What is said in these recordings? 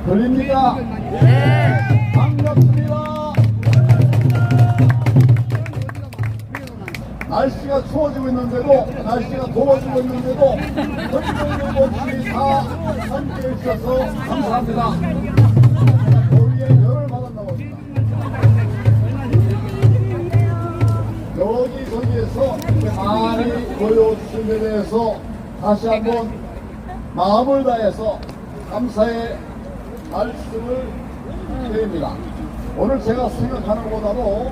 들립니까? 네. 반갑습니다. 날씨가 추워지고 있는데도, 날씨가 더워지고 있는데도 흔들림 없이 다 함께해 주셔서 감사합니다. 더위에 열을 받았나 봅니다. 저기에서 이렇게 많이 보여주신 데 대해서 다시 한번 마음을 다해서 감사의 말씀을 드립니다. 오늘 제가 생각하는 것보다도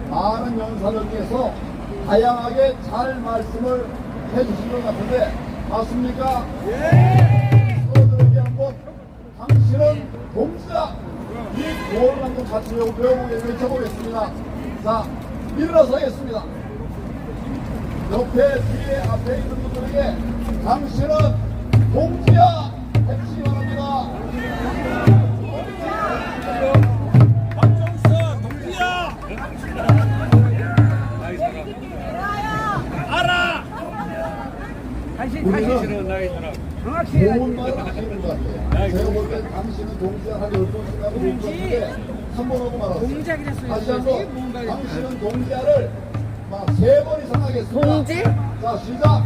많은 연사들께서 다양하게 잘 말씀을 해주신 것 같은데 맞습니까? 예! 서로들에게 한번 당신은 동지다! 이 구호를 한번 같이 외쳐보겠습니다. 자, 일어서겠습니다. 옆에, 뒤에, 앞에 있는 분들에게 당신은 동지야! 해주시기 바랍니다. 박정수 동지야! 알아! 우리는 나의 사람. 좋은 말을 하시는 것 같아요. 제가 볼 때 당신은 동지야 한 10번인가 못 봤는데 한 번 하고 말았어요. 다시 한번 당신은 동지야를 막 3번 이상 하겠습니다. 동지? 자, 시작!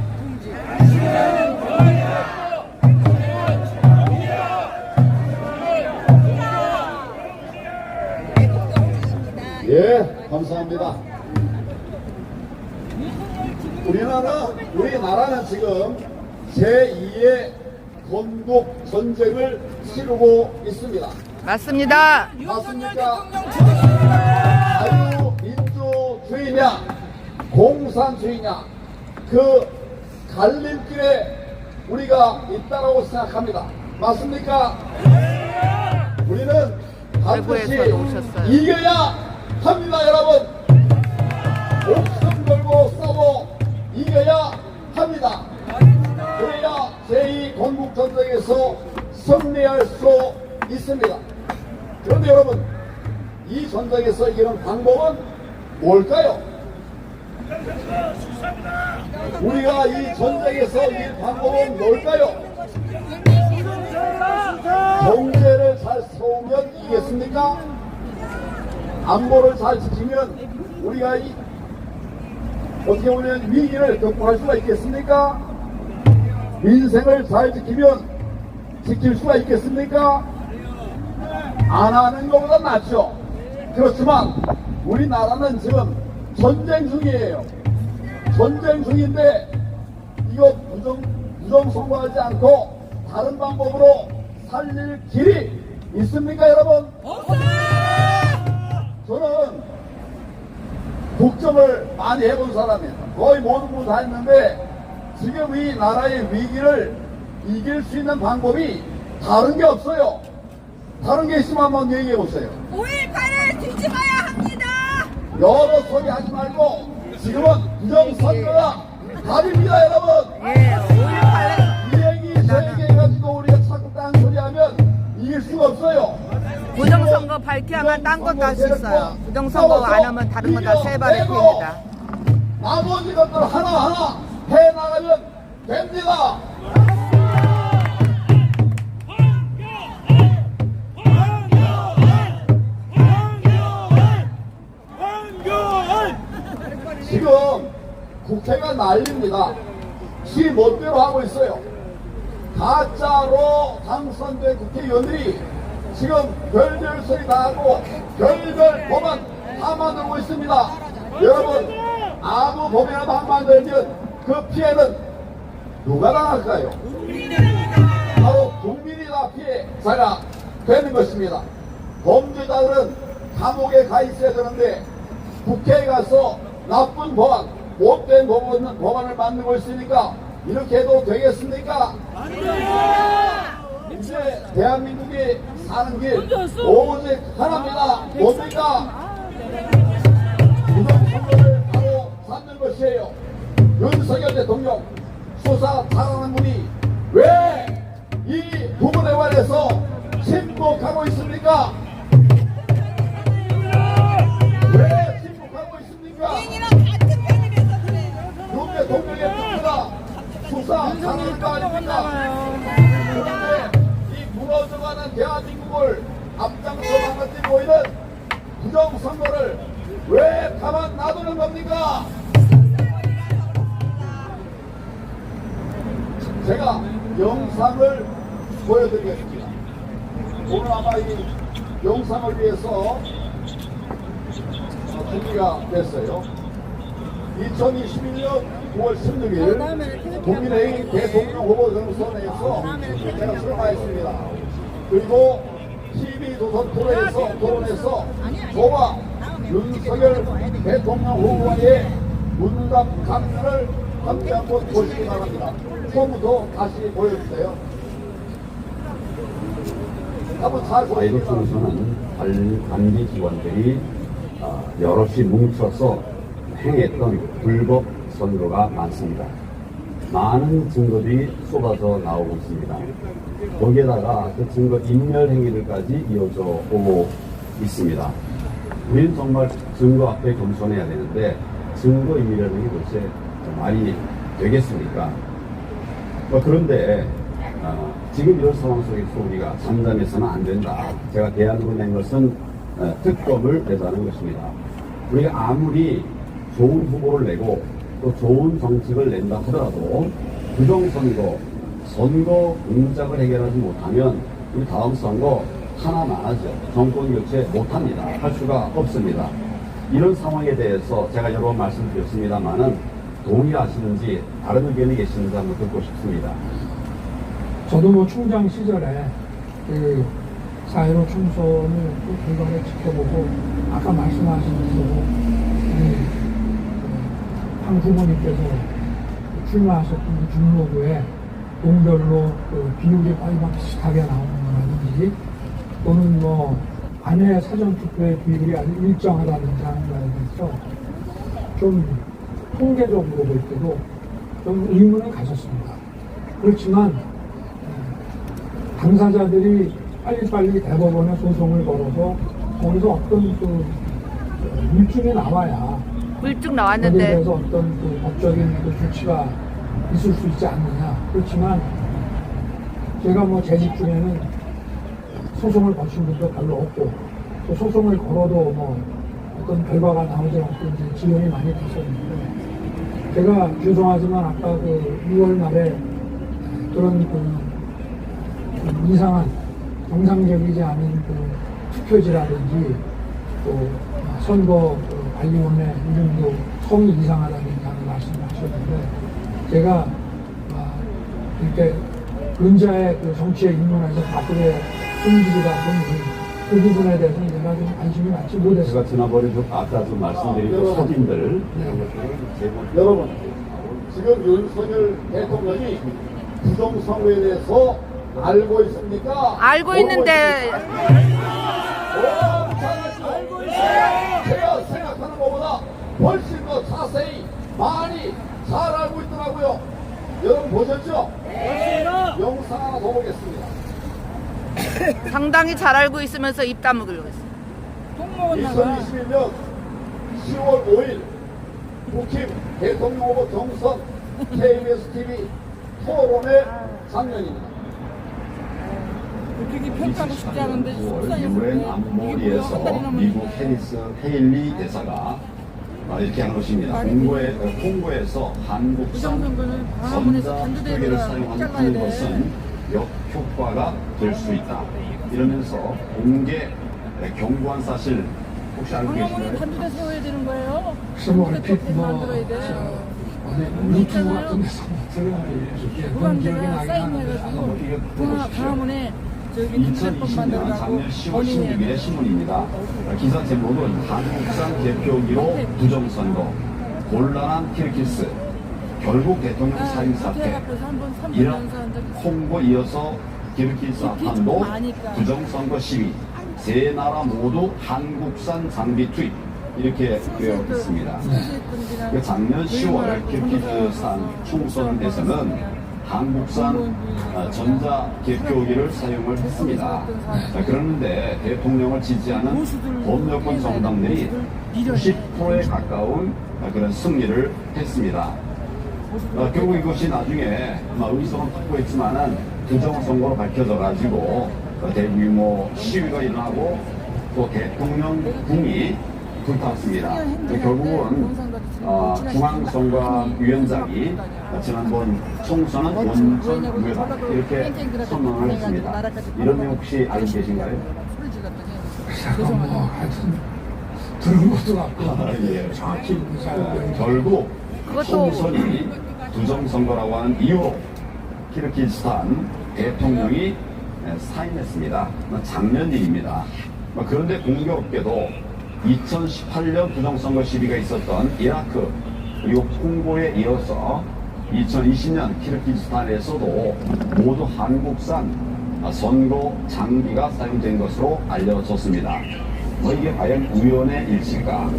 예, 감사합니다. 우리나라는 지금 제2의 건국 전쟁을 치르고 있습니다. 맞습니다. 맞습니까? 자유민주주의냐, 공산주의냐, 그 갈림길에 우리가 있다고 생각합니다. 맞습니까? 우리는 반드시 외부에서도 오셨어요. 이겨야 합니다, 여러분. 목숨 걸고 싸워 이겨야 합니다. 그래야 제2건국전쟁에서 승리할 수 있습니다. 그런데 여러분, 이 전쟁에서 이기는 방법은 뭘까요? 우리가 이 전쟁에서 이길 방법은 뭘까요? 경제를 잘 세우면 이기겠습니까? 안보를 잘 지키면 우리가 어떻게 보면 위기를 극복할 수가 있겠습니까? 민생을 잘 지키면 지킬 수가 있겠습니까? 안 하는 것보다 낫죠. 그렇지만 우리나라는 지금 전쟁 중이에요. 전쟁 중인데 이거 부정 선거하지 않고 다른 방법으로 살릴 길이 있습니까, 여러분? 저는 국정을 많이 해본 사람이에요. 거의 모든 분 다 했는데 지금 이 나라의 위기를 이길 수 있는 방법이 다른 게 없어요. 다른 게 있으면 한번 얘기해 보세요. 5.18을 뒤집어야 합니다. 여러 소리 하지 말고 지금은 부정선거가 답입니다, 여러분. 예, 5.18에 이 얘기 저 얘기 해가지고 우리가 자꾸 딴 소리 하면 이길 수가 없어요. 부정선거 밝히면 딴 것도 할 수 있어요. 부정선거 안 하면 다른 거 다 세 발의 피해입니다. 나머지 것들 하나하나 해나가면 됩니다. 지금 국회가 난립니다. 지 멋대로 하고 있어요. 가짜로 당선된 국회의원들이 지금 별별 소리 다 하고 별별 법안 다 만들고 있습니다. 여러분, 아무 법이나 막 만들면 그 피해는 누가 당할까요? 바로 국민이 다 피해자가 되는 것입니다. 범죄자들은 감옥에 가 있어야 되는데 국회에 가서 나쁜 법안, 못된 법안을 만들고 있으니까 이렇게 해도 되겠습니까? 이제 대한민국이 사는 길 오직 하나입니다. 뭡니까? 부정선거를 바로 잡는 것이에요. 윤석열 대통령 수사 잘하는 분이 왜 이 부분에 관해서 침묵하고 있습니까? 왜 침묵하고 있습니까? 잘하는 거 아닙니까? 그런데 이 무너져가는 대한민국을 앞장서 망가뜨리고 있는 부정선거를 왜 가만 놔두는 겁니까? 제가 영상을 보여드리겠습니다. 오늘 아마 이 영상을 위해서 준비가 됐어요. 2021년 9월 16일 국민의힘 대통령 후보 경선에서 제가 출마했습니다. 그리고 TV조선 프로에서 토론에서 저와 윤석열 대통령 후보와의 문답 강연을 함께 한번 보시기 바랍니다. 처음부터 다시 보여주세요. 한번 잘 보시기 바랍니다. 사이로총선은 관계 기관들이 여럿이 뭉쳐서 행했던 불법 선거가 많습니다. 많은 증거들이 쏟아져 나오고 있습니다. 거기에다가 그 증거 인멸 행위들까지 이어져 오고 있습니다. 우리는 정말 증거 앞에 겸손해야 되는데 증거 인멸이 도대체 말이 되겠습니까? 그런데 지금 이런 상황 속에서 우리가 잠잠해서는 안 된다. 제가 대안으로 낸 것은 특검을 내자는 것입니다. 우리가 아무리 좋은 후보를 내고 또 좋은 정책을 낸다 하더라도 부정선거, 선거 공작을 해결하지 못하면 우리 다음 선거 하나만 하죠. 정권 교체 못합니다. 할 수가 없습니다. 이런 상황에 대해서 제가 여러 번 말씀드렸습니다만은 동의하시는지 다른 의견이 계시는지 한번 듣고 싶습니다. 저도 뭐 총장 시절에 그 4.15 총선을 결과를 지켜보고 아까 말씀하신 대로 황 후보님께서 출마하셨던 그 중로구에 동별로 그 비율이 거의 막 비슷하게 나오는 거라든지 또는 뭐 아내 사전투표의 비율이 아주 일정하다든지 하는 거에 대해서 좀 통계적으로 볼 때도 좀 의문을 가졌습니다. 그렇지만 당사자들이 빨리빨리 대법원에 소송을 걸어서 거기서 어떤 그 물증이 나와야 물증 거기에 나왔는데 대해서 어떤 그 법적인 그 조치가 있을 수 있지 않느냐. 그렇지만 제가 뭐 재직 중에는 소송을 거친 분도 별로 없고 또 소송을 걸어도 뭐 어떤 결과가 나오지 않고 이제 지연이 많이 됐었는데 제가 죄송하지만 아까 그 6월 말에 그런 그 이상한 정상적이지 않은 그 투표지라든지 또 선거 그 관리원의 이름도 성이 이상하다든지 하는 말씀을 하셨는데 제가 이렇게 근자의 그 정치에 입문해서 바쁘게 숨기기가 보니 그 부분에 대해서는 제가 좀 관심이 많지 못했어요. 제가 지난번에 아까 좀 말씀드린 그 사진들 이런 것들을 여러분, 지금 윤석열 대통령이 부정선거에 대해서 알고 있습니까? 알고 있는데 알고 있어요. 제가 생각하는 것보다 훨씬 더 자세히 많이 잘 알고 있더라고요. 여러분 보셨죠? 영상 하나 더 보겠습니다. 상당히 잘 알고 있으면서 입 다물고 있어요. 2021년 10월 5일 국힘 대통령 후보 경선 KBS TV 토론회 장면입니다. 되게 평가하고 싶지 않은데 9월 유엔 안보리에서 미국 해리스 헤일리 대사가 이렇게 한 것입니다. 홍보에서 한국산 전자투기를 사용하는 것은 역효과가 될 수 있다. 이러면서 공개 경고한 사실 혹시 알고 계시나요? 단두대 세워야 되는 거예요? 그래서 뭐 얼핏 뭐 만들어야 돼요. 어디 유튜브 같은 데서 그런 기억이 나긴 하는데 무한대가 강화문에 저기 2020년 작년 10월 16일의 신문입니다. 기사 제목은 한국산 대표기로 부정선거, 곤란한 키르기스, 결국 대통령 사임 사태, 이rak 홍보 이어서 키르기스 한도 부정선거 시위, 세 나라 모두 한국산 장비 투입 이렇게 되어 있습니다. 작년 10월 키르기스스탄 총선에서는 한국산 전자 개표기를 사용을 했습니다. 그런데 대통령을 지지하는 범여권 정당들이 90%에 가까운 그런 승리를 했습니다. 결국 이것이 나중에 의석은 확보했지만은 부정선거로 밝혀져가지고 대규모 시위가 일어나고 또 대통령궁이 불탔습니다. 결국은 중앙선거위원장이 지난번 총선은 원전 무효다 이렇게 선언을 했습니다. 이런 내용 혹시 알고 계신가요? 뭐 하여튼 들은 것도 같고 예. 정확히 잘 결국 그것도- 총선이 부정선거라고 하는 이유로 키르기스탄 대통령이 사임했습니다. 작년 일입니다. 그런데 공교롭게도 2018년 부정선거 시비가 있었던 이라크 그리고 콩고에 이어서 2020년 키르기스탄에서도 모두 한국산 선거 장비가 사용된 것으로 알려졌습니다. 이게 과연 우연의 일치일까?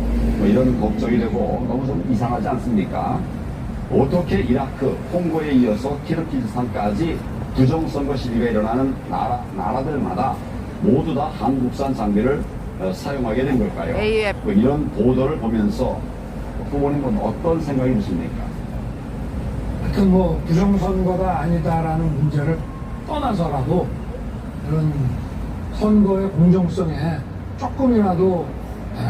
이런 걱정이 되고 너무 좀 이상하지 않습니까? 어떻게 이라크, 콩고에 이어서 키르기스탄까지 부정선거 시비가 일어나는 나라들마다 모두 다 한국산 장비를 사용하게 된 걸까요? AF. 이런 보도를 보면서 부모님은 어떤 생각이 드십니까? 하여튼 뭐 부정선거가 아니다라는 문제를 떠나서라도 이런 선거의 공정성에 조금이라도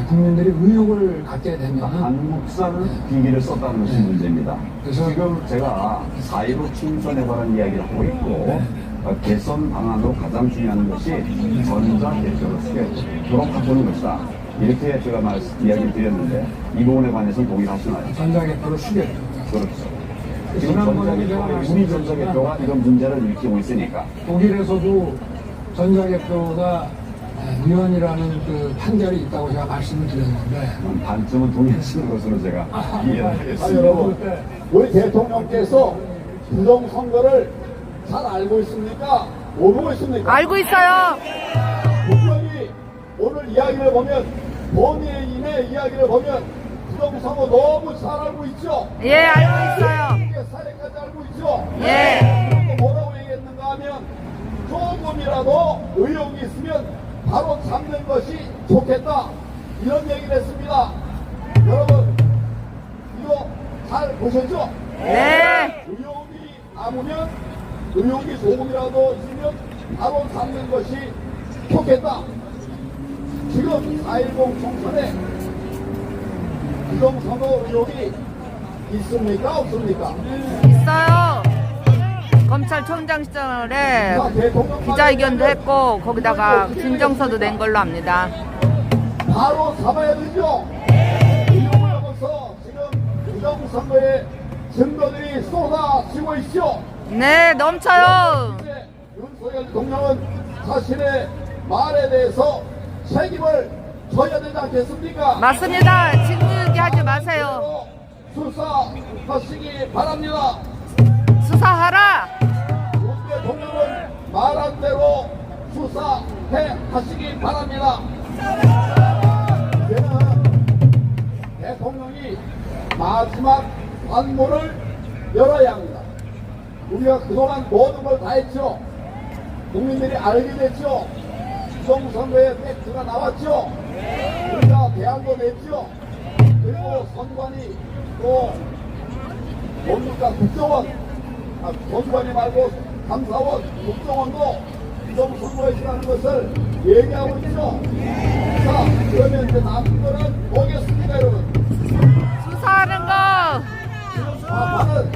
국민들이 의혹을 갖게 되면 한국산 기기를 썼다는 것이 문제입니다. 그래서- 지금 제가 4.15 충선에 관한 이야기를 하고 있고 개선 방안으로 가장 중요한 것이 전자개표를 바꾸는 것이다. 이렇게 제가 이야기를 드렸는데 이 부분에 관해서는 동의하시나요? 전자개표를 수개표. 그렇죠. 지금 지난번에 제가 전자개표가 우리 전자개표가 이런 문제를 일으키고 있으니까 독일에서도 전자개표가 위헌이라는 그 판결이 있다고 제가 말씀을 드렸는데 반쯤은 동의하시는 것으로 제가 이해를 하겠습니다. 여러분, 우리 대통령께서 부정선거를 잘 알고 있습니까? 모르고 있습니까? 알고 있어요. 분명히 오늘 이야기를 보면 본인의 이야기를 보면 부정선거 너무 잘 알고 있죠? 예, 알고 있어요. 이게 사례까지 알고 있죠? 예. 뭐라고 얘기했는가 하면 조금이라도 의혹이 있으면 바로 잡는 것이 좋겠다 이런 얘기를 했습니다. 여러분 이거 잘 보셨죠? 네. 의혹이 남으면 의혹이 조금이라도 있으면 바로 잡는 것이 좋겠다. 지금 4.10 총선에 부정선거 의혹이 있습니까? 없습니까? 있어요. 검찰총장 시절에 기자회견도 했고 거기다가 진정서도 낸 걸로 압니다. 바로 잡아야 되죠. 의혹을 넘어서 지금 부정선거의 증거들이 쏟아지고 있죠. 네, 넘쳐요. 이제 윤석열 대통령은 자신의 말에 대해서 책임을 져야 되지 않겠습니까? 맞습니다. 직무유기 하지 마세요. 수사하시기 바랍니다. 수사하라. 윤 대통령은 말한 대로 수사해 하시기 바랍니다. 이제는 대통령이 마지막 관문을 열어야 합니다. 우리가 그동안 모든 걸 다 했죠. 국민들이 알게 됐죠. 부정선거의 팩트가 나왔죠. 우리가 대안도 냈죠. 그리고 선관위 또 뭡니까 국정원, 선관위 말고 감사원, 국정원도 부정선거에 있다는 것을 얘기하고 있죠. 자, 그러면 이제 남은 거는 뭐겠습니까, 여러분? 수사하는 거. 수사하는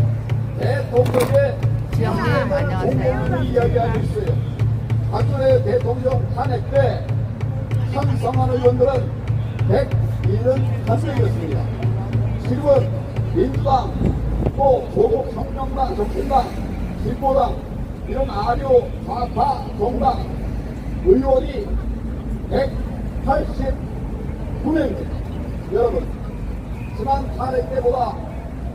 대통령의 지영님, 안녕하세요. 공개를 이야기하고 있어요. 박근혜 대통령 탄핵 때 찬성한 의원들은 171명이었습니다. 지금은 민주당, 또 조국혁명당, 정신당, 진보당, 이런 아류, 좌파, 정당 의원이 189명입니다. 여러분, 지난 탄핵 때보다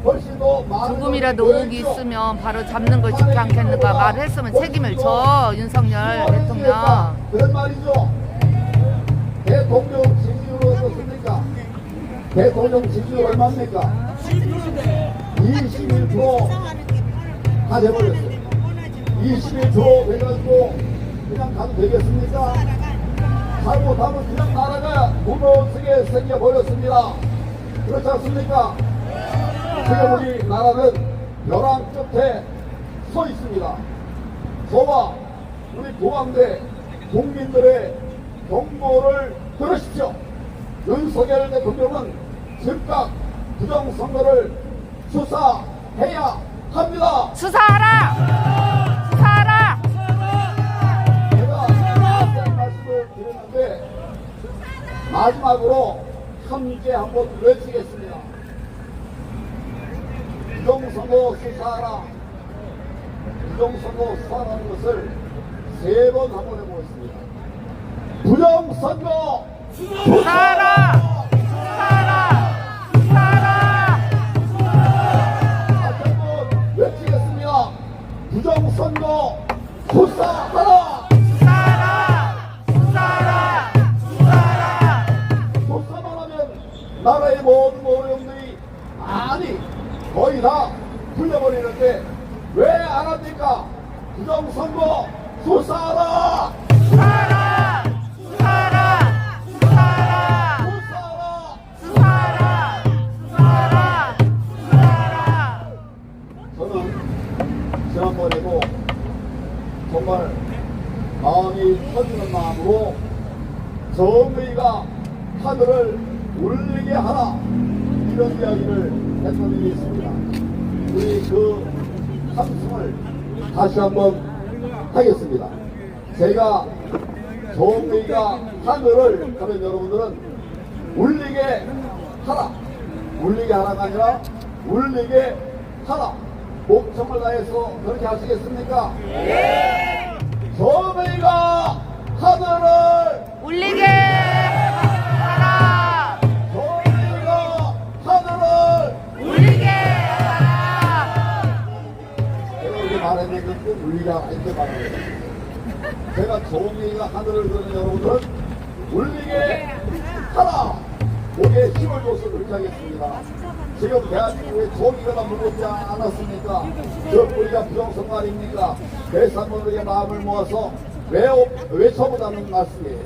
훨씬 더 많은 조금이라도 걸 의혹이 보여주죠. 있으면 바로 잡는 걸 쉽지 않겠는가 말했으면 책임을 져 윤석열 대통령. 그런 말이죠. 대통령 지지율은 어떻습니까? 대통령 지지율 얼마입니까? 21% 다 돼버렸어요. 21% 돼가지고 그냥 가도 되겠습니까? 잘못하면 그냥 나라가 무너지게 생겨버렸습니다. 그렇지 않습니까? 지금 우리 나라는 벼랑 끝에 서 있습니다. 저와 우리 고강대 국민들의 경고를 들으십시오. 윤석열 대통령은 즉각 부정선거를 수사해야 합니다. 수사하라! 수사하라! 제가 말씀을 드렸는데 마지막으로 함께 한번 외치겠습니다. 부정선거 수사하라. 부정선거 수사라는 것을 3번 한번 해보겠습니다. 부정선거 수사하라! 수사하라! 수사하라! 다시 한번 외치겠습니다. 부정선거 수사하라. 수사하라! 수사하라! 수사하라! 수사만 하면 나라의 모든 어려움들이 많이 거의 다 풀려버리는데 왜 안 합니까? 부정선거 수사하라. 수사하라! 수사하라! 수사하라! 수사하라. 수사하라! 수사하라! 수사하라! 저는 지난번에도 정말 마음이 터지는 마음으로 정의가 하늘을 울리게 하라 이런 이야기를 했던 일이 있습니다. 우리 그 함성을 다시 한번 하겠습니다. 제가 정의가 하늘을 하면 여러분들은 울리게 하라. 울리게 하라가 아니라 울리게 하라. 목청을 다해서 그렇게 하시겠습니까? 예! 정의가 하늘을 울리게 하라! 정의가 하늘을 울리게 하라! 제가 이렇게 말했는데 또 울리게 하라 이렇게 말합니다. 제가 정의가 하늘을 그러는 여러분들은 울리게 하라. 목에 힘을 줘서 그렇게 하겠습니다. 지금 대한민국에 정의가 다 무겁지 않았습니까? 저 우리가 부정선거 아닙니까? 그래서 한번 우리가 마음을 모아서 외쳐보자는 말씀이에요.